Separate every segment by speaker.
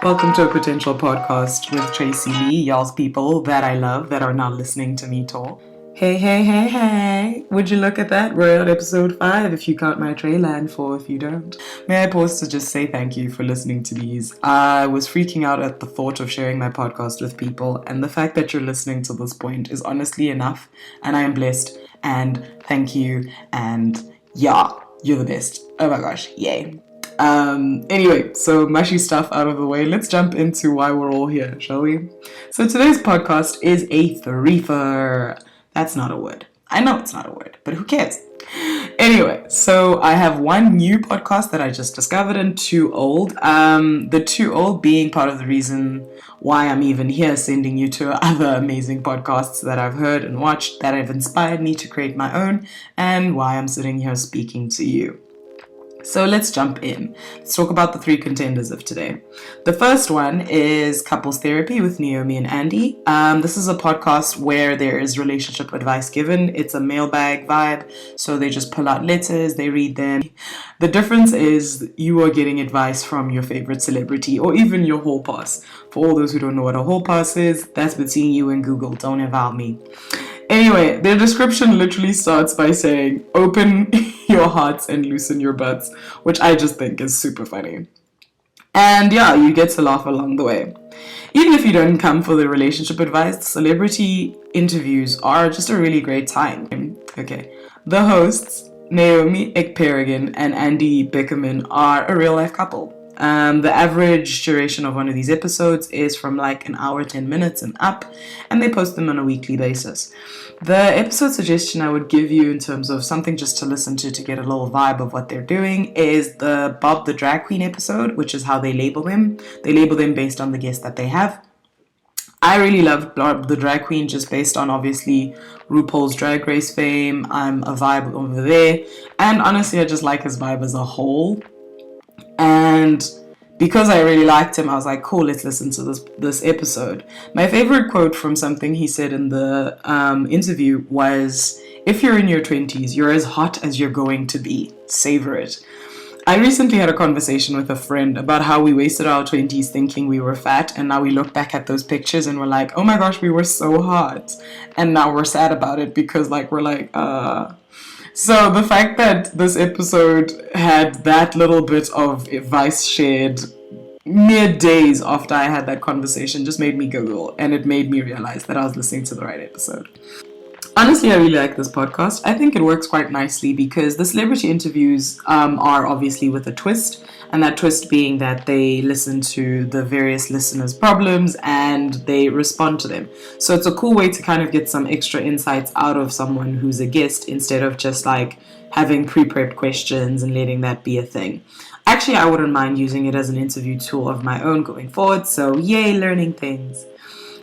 Speaker 1: Welcome to a potential podcast with Tracy Lee, y'all's people that I love that are now listening to me talk. Hey. Would you look at that? We're at episode 5 if you count my trailer and 4 if you don't. May I pause to just say thank you for listening to these. I was freaking out at the thought of sharing my podcast with people, and the fact that you're listening to this point is honestly enough, and I am blessed, and thank you, and yeah, you're the best. Oh my gosh, yay. Anyway, so mushy stuff out of the way, let's jump into why we're all here, shall we? So today's podcast is a threefer. That's not a word. I know it's not a word, but who cares? Anyway, so I have one new podcast that I just discovered and 2 old. The 2 old being part of the reason why I'm even here sending you to other amazing podcasts that I've heard and watched that have inspired me to create my own, and why I'm sitting here speaking to you. So let's jump in. Let's talk about the 3 contenders of today. The first one is Couples Therapy with Naomi and Andy. This is a podcast where there is relationship advice given. It's a mailbag vibe, so they just pull out letters, they read them. The difference is you are getting advice from your favorite celebrity or even your hall pass. For all those who don't know what a hall pass is, that's between you and Google. Don't involve me. Anyway, their description literally starts by saying, open your hearts and loosen your butts, which I just think is super funny. And yeah, you get to laugh along the way. Even if you don't come for the relationship advice, celebrity interviews are just a really great time. Okay, the hosts, Naomi Ekperigan and Andy Beckerman, are a real life couple. The average duration of one of these episodes is from like an hour, 10 minutes and up, and they post them on a weekly basis. The episode suggestion I would give you in terms of something just to listen to get a little vibe of what they're doing is the Bob the Drag Queen episode, which is how they label them. They label them based on the guest that they have. I really love Bob the Drag Queen just based on obviously RuPaul's Drag Race fame. I'm a vibe over there, and honestly I just like his vibe as a whole. And because I really liked him, I was like, cool, let's listen to this episode. My favorite quote from something he said in the interview was, if you're in your 20s, you're as hot as you're going to be. Savor it. I recently had a conversation with a friend about how we wasted our 20s thinking we were fat, and now we look back at those pictures and we're like, oh my gosh, we were so hot. And now we're sad about it because we're like, So the fact that this episode had that little bit of advice shared mere days after I had that conversation just made me giggle, and it made me realize that I was listening to the right episode. Honestly, I really like this podcast. I think it works quite nicely because the celebrity interviews are obviously with a twist, and that twist being that they listen to the various listeners' problems and they respond to them. So it's a cool way to kind of get some extra insights out of someone who's a guest instead of just having pre-prepped questions and letting that be a thing. Actually, I wouldn't mind using it as an interview tool of my own going forward, so yay, learning things.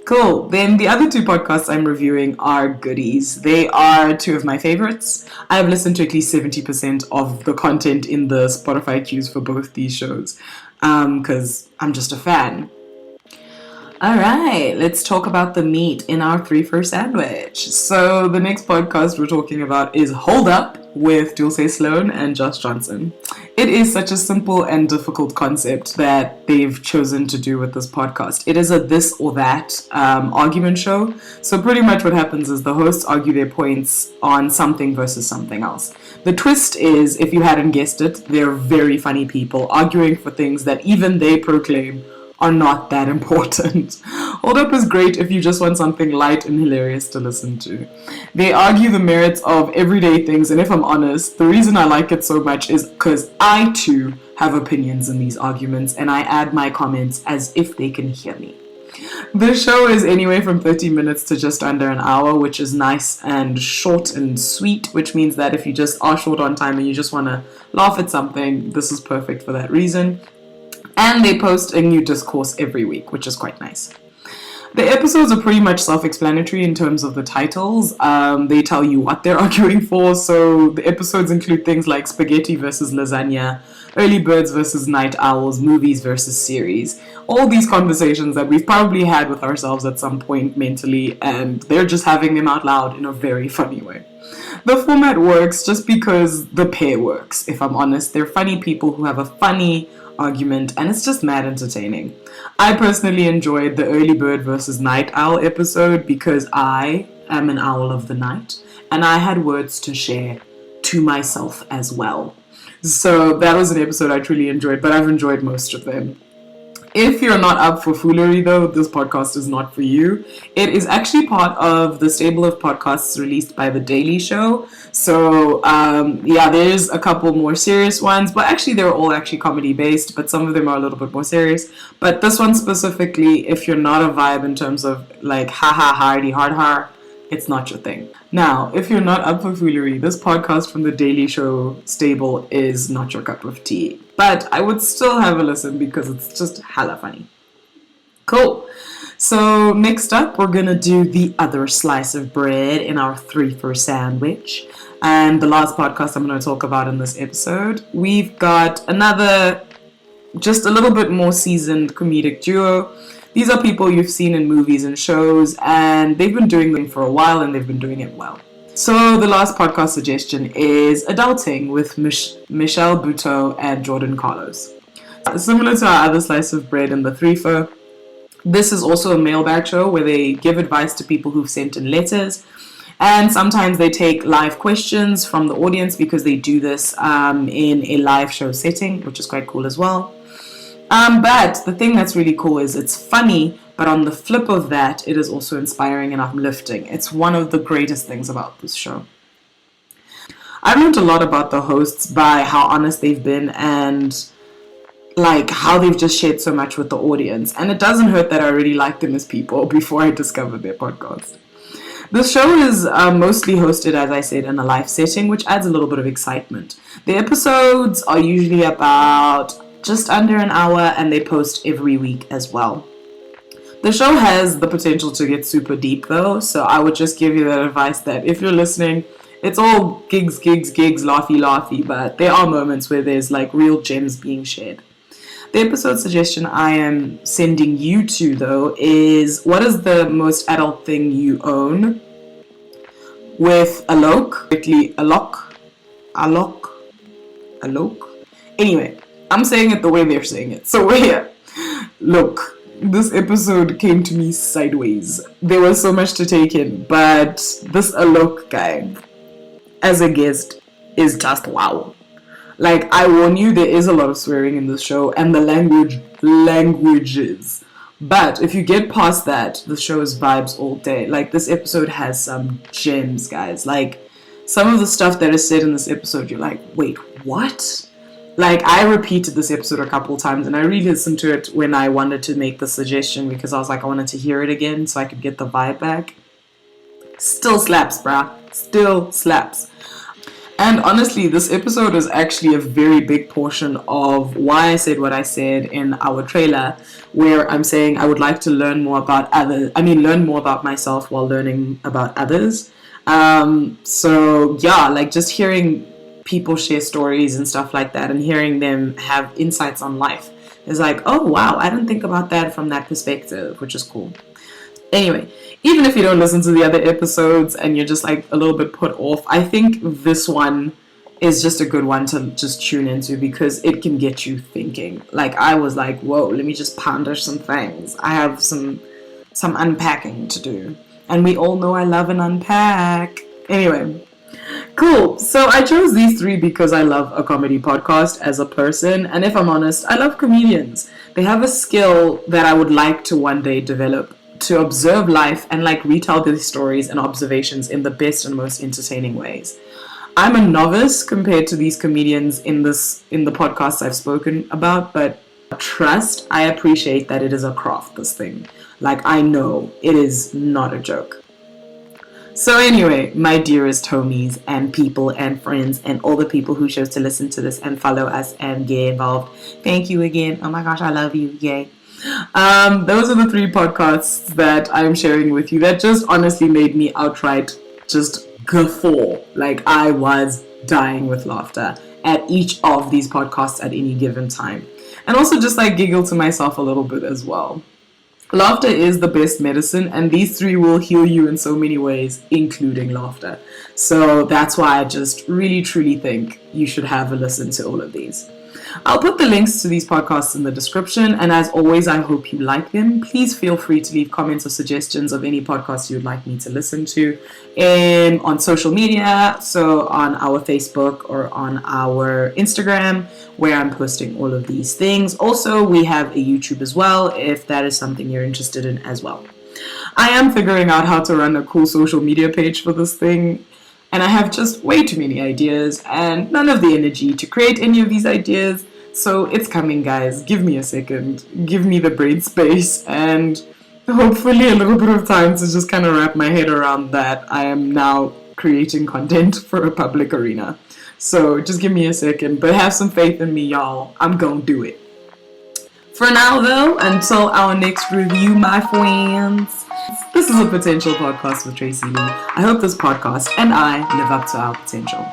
Speaker 1: Cool. Then the other 2 podcasts I'm reviewing are goodies. They are 2 of my favorites. I've listened to at least 70% of the content in the Spotify queues for both these shows because I'm just a fan. Alright, let's talk about the meat in our 3-for sandwich. So the next podcast we're talking about is Hold Up with Dulce Sloan and Josh Johnson. It is such a simple and difficult concept that they've chosen to do with this podcast. It is a this or that argument show. So pretty much what happens is the hosts argue their points on something versus something else. The twist is, if you hadn't guessed it, they're very funny people arguing for things that even they proclaim are not that important. Hold Up is great if you just want something light and hilarious to listen to. They argue the merits of everyday things, and if I'm honest, the reason I like it so much is because I too have opinions in these arguments, and I add my comments as if they can hear me. The show is anywhere from 30 minutes to just under an hour, which is nice and short and sweet, which means that if you just are short on time and you just want to laugh at something, this is perfect for that reason. And they post a new discourse every week, which is quite nice. The episodes are pretty much self-explanatory in terms of the titles. They tell you what they're arguing for. So the episodes include things like spaghetti versus lasagna, early birds versus night owls, movies versus series. All these conversations that we've probably had with ourselves at some point mentally, and they're just having them out loud in a very funny way. The format works just because the pair works, if I'm honest. They're funny people who have a funny, argument, and it's just mad entertaining. I personally enjoyed the early bird versus night owl episode because I am an owl of the night, and I had words to share to myself as well. So that was an episode I truly enjoyed, but I've enjoyed most of them. If you're not up for foolery, though, this podcast is not for you. It is actually part of the stable of podcasts released by The Daily Show. So, there's a couple more serious ones, but actually they're all actually comedy-based, but some of them are a little bit more serious. But this one specifically, if you're not a vibe in terms of like hardy hard, it's not your thing. Now, if you're not up for foolery, this podcast from The Daily Show stable is not your cup of tea. But I would still have a listen because it's just hella funny. Cool. So next up, we're going to do the other slice of bread in our 3-for sandwich. And the last podcast I'm going to talk about in this episode, we've got another, just a little bit more seasoned comedic duo. These are people you've seen in movies and shows, and they've been doing them for a while, and they've been doing it well. So the last podcast suggestion is Adulting with Michelle Buteau and Jordan Carlos. Similar to our other slice of bread in the 3-for, this is also a mailbag show where they give advice to people who've sent in letters, and sometimes they take live questions from the audience because they do this in a live show setting, which is quite cool as well. But the thing that's really cool is it's funny, but on the flip of that, it is also inspiring and uplifting. It's one of the greatest things about this show. I learned a lot about the hosts by how honest they've been and like how they've just shared so much with the audience. And it doesn't hurt that I already liked them as people before I discovered their podcast. The show is mostly hosted, as I said, in a live setting, which adds a little bit of excitement. The episodes are usually about just under an hour, and they post every week as well. The show has the potential to get super deep though, so I would just give you that advice that if you're listening, it's all gigs, laughy, but there are moments where there's like real gems being shared. The episode suggestion I am sending you to though is, what is the most adult thing you own? With Alok. Anyway, I'm saying it the way they're saying it. So we're here. Look, this episode came to me sideways. There was so much to take in, but this Alok guy, as a guest, is just wow. Like, I warn you, there is a lot of swearing in this show, and the languages. But if you get past that, the show is vibes all day. Like, this episode has some gems, guys. Like, some of the stuff that is said in this episode, you're like, wait, what? Like, I repeated this episode a couple times, and I re-listened to it when I wanted to make the suggestion because I was like, I wanted to hear it again so I could get the vibe back. Still slaps, bruh. Still slaps. And honestly, this episode is actually a very big portion of why I said what I said in our trailer, where I'm saying I would like to learn more about learn more about myself while learning about others. So yeah, like just hearing people share stories and stuff like that and hearing them have insights on life is like, oh wow, I didn't think about that from that perspective, which is cool. Anyway, even if you don't listen to the other episodes and you're just like a little bit put off, I think this one is just a good one to just tune into because it can get you thinking. Like, I was like, whoa, let me just ponder some things. I have some unpacking to do. And we all know I love an unpack. Anyway, cool. So I chose these three because I love a comedy podcast as a person. And if I'm honest, I love comedians. They have a skill that I would like to one day develop, to observe life and like retell their stories and observations in the best and most entertaining ways. I'm a novice compared to these comedians in the podcasts I've spoken about, but trust, I appreciate that it is a craft, this thing. Like, I know it is not a joke. So anyway, my dearest homies and people and friends and all the people who chose to listen to this and follow us and get involved, thank you again. Oh my gosh, I love you. Yay. Those are the three podcasts that I'm sharing with you that just honestly made me outright just guffaw. Like, I was dying with laughter at each of these podcasts at any given time. And also just like giggle to myself a little bit as well. Laughter is the best medicine, and these three will heal you in so many ways, including laughter. So that's why I just really truly think you should have a listen to all of these. I'll put the links to these podcasts in the description, and as always, I hope you like them. Please feel free to leave comments or suggestions of any podcasts you'd like me to listen to on social media, so on our Facebook or on our Instagram, where I'm posting all of these things. Also, we have a YouTube as well, if that is something you're interested in as well. I am figuring out how to run a cool social media page for this thing, and I have just way too many ideas and none of the energy to create any of these ideas. So it's coming, guys. Give me a second. Give me the brain space and hopefully a little bit of time to just kind of wrap my head around that I am now creating content for a public arena. So just give me a second, but have some faith in me, y'all. I'm gonna do it. For now, though, until our next review, my friends, this is a Potential Podcast with Tracy Lee. I hope this podcast and I live up to our potential.